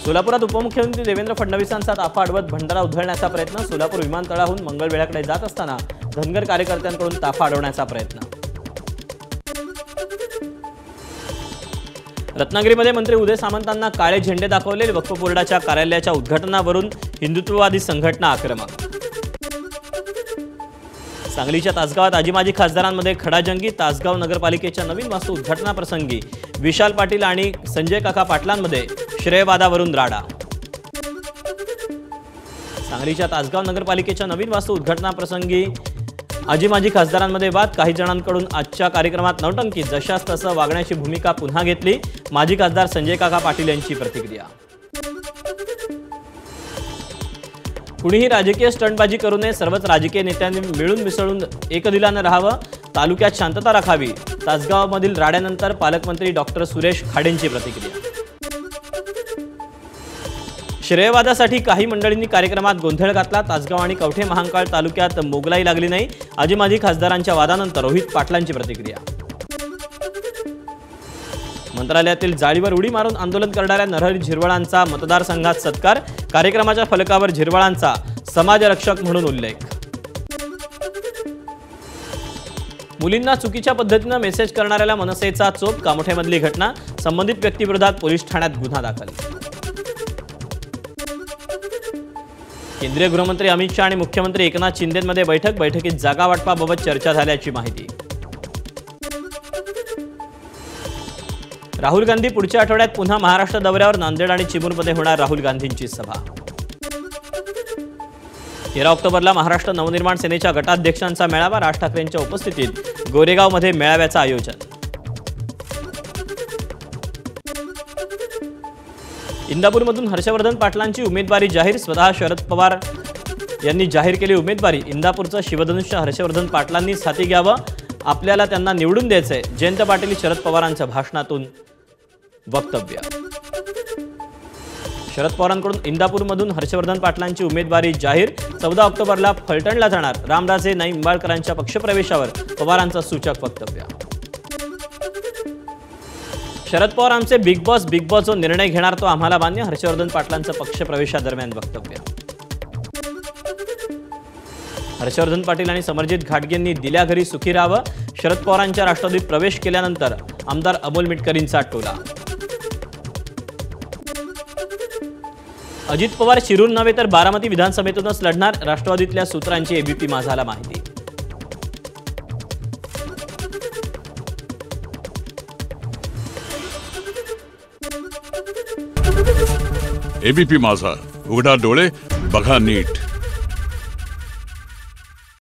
सोलापुरात उपमुख्यमंत्री देवेंद्र फडणवीसांचा ताफा अडवत भंडारा उधळण्याचा प्रयत्न। सोलापूर विमानतळाहून मंगळवेढ्याकडे जात असताना धनगर कार्यकर्त्यांकडून ताफा अडवण्याचा प्रयत्न। रत्नागिरीमध्ये मंत्री उदय सामंतांना काळे झेंडे दाखवले। वक्फ बोर्डाच्या कार्यालयाच्या उद्घाटनावरून हिंदुत्ववादी संघटना आक्रमक। सांगलीच्या तासगावात आजी माजी खासदारांमध्ये खडाजंगी। तासगाव नगरपालिकेच्या नवीन वास्तू उद्घाटनाप्रसंगी विशाल पाटील आणि संजय काका पाटलांमध्ये श्रेयवादावरून राडा। सांगलीच्या तासगाव नगरपालिकेच्या नवीन वास्तू उद्घाटनाप्रसंगी आजी माजी खासदारांमध्ये वाद। काही जणांकडून आजच्या कार्यक्रमात नौटंकी। जशास तसं वागण्याची भूमिका पुन्हा घेतली। माजी खासदार संजय काका पाटील यांची प्रतिक्रिया। कुणीही राजकीय स्टंटबाजी करू नये। सर्वच राजकीय नेत्यांनी मिळून मिसळून एकदिलानं राहावं। तालुक्यात शांतता राखावी। तासगावमधील राड्यानंतर पालकमंत्री डॉक्टर सुरेश खाडेंची प्रतिक्रिया। श्रेयवादासाठी काही मंडळींनी कार्यक्रमात गोंधळ घातला। तासगाव आणि कवठे महांकाळ तालुक्यात मोगलाई लागली नाही। आजी माजी खासदारांच्या वादानंतर रोहित पाटलांची प्रतिक्रिया। मंत्रालयातील जाळीवर उडी मारून आंदोलन करणाऱ्या नरहरी झिरवळांचा मतदारसंघात सत्कार। कार्यक्रमाच्या फलकावर झिरवळांचा समाजरक्षक म्हणून उल्लेख। मुलींना चुकीच्या पद्धतीने मेसेज करणाऱ्याला मनसेचा चोप। कामोठ्यामधली घटना। संबंधित व्यक्तीविरोधात पोलीस ठाण्यात गुन्हा दाखल। केंद्रीय गृहमंत्री अमित शहा आणि मुख्यमंत्री एकनाथ शिंदेंमध्ये बैठकीत जागा वाटपाबाबत चर्चा झाल्याची माहिती। राहुल गांधी पुढच्या आठवड्यात पुन्हा महाराष्ट्र दौऱ्यावर। नांदेड आणि चिमूरमध्ये होणार राहुल गांधींची सभा। 13 ऑक्टोबरला महाराष्ट्र नवनिर्माण सेनेच्या गटाध्यक्षांचा मेळावा। राज ठाकरेंच्या उपस्थितीत गोरेगावमध्ये मेळाव्याचं आयोजन। इंदापूरमधून हर्षवर्धन पाटलांची उमेदवारी जाहीर। स्वतः शरद पवार यांनी जाहीर केली उमेदवारी। इंदापूरचं शिवधनुष्य हर्षवर्धन पाटलांनीच हाती घ्यावं। आपल्याला त्यांना निवडून द्यायचंय। जयंत पाटील शरद पवारांच्या भाषणातून वक्तव्य। शरद पवारांकडून इंदापूरमधून हर्षवर्धन पाटलांची उमेदवारी जाहीर। 14 ऑक्टोबरला फलटणला जाणार। रामराजे निंबाळकरांच्या पक्षप्रवेशावर पवारांचं सूचक वक्तव्य। शरद पवार आमचे बिग बॉस जो निर्णय घेणार तो आम्हाला मान्य। हर्षवर्धन पाटलांचं पक्षप्रवेशादरम्यान वक्तव्य। हर्षवर्धन पाटील आणि समरजित घाटगेंनी दिल्या घरी सुखी राहावं। शरद पवारांच्या राष्ट्रवादीत प्रवेश केल्यानंतर आमदार अमोल मिटकरींचा टोला। अजित पवार शिरूर नव्हे तर बारामती विधानसभेतूनच लढणार। राष्ट्रवादीतल्या सूत्रांची एबीपी माझाला माहिती। एबीपी माझा, उघडा डोळे बघा नीट।